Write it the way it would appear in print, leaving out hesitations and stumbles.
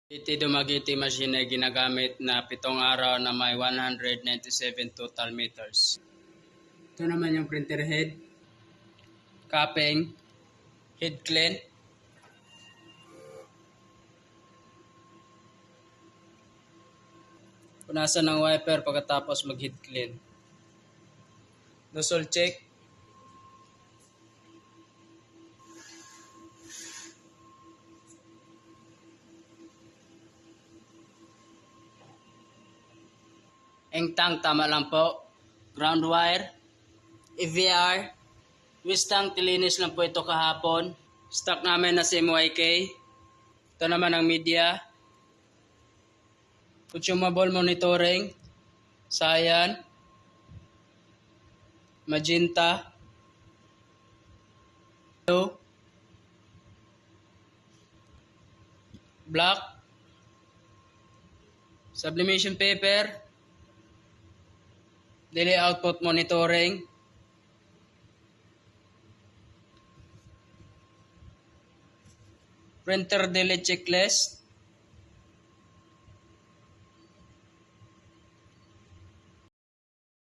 Iti dumagiti machine ay ginagamit na 7 araw na may 197 total meters. Ito naman yung printer head, cupping, head clean, punasan ng wiper pagkatapos mag-head clean, nozzle check, engtang tama lang po, ground wire, EVR, wistang tilinis lang po ito kahapon. Stock namin na si MYK. Ito naman ang media. Consumable monitoring, cyan, magenta, blue, black, sublimation paper, delay output monitoring, printer delay checklist,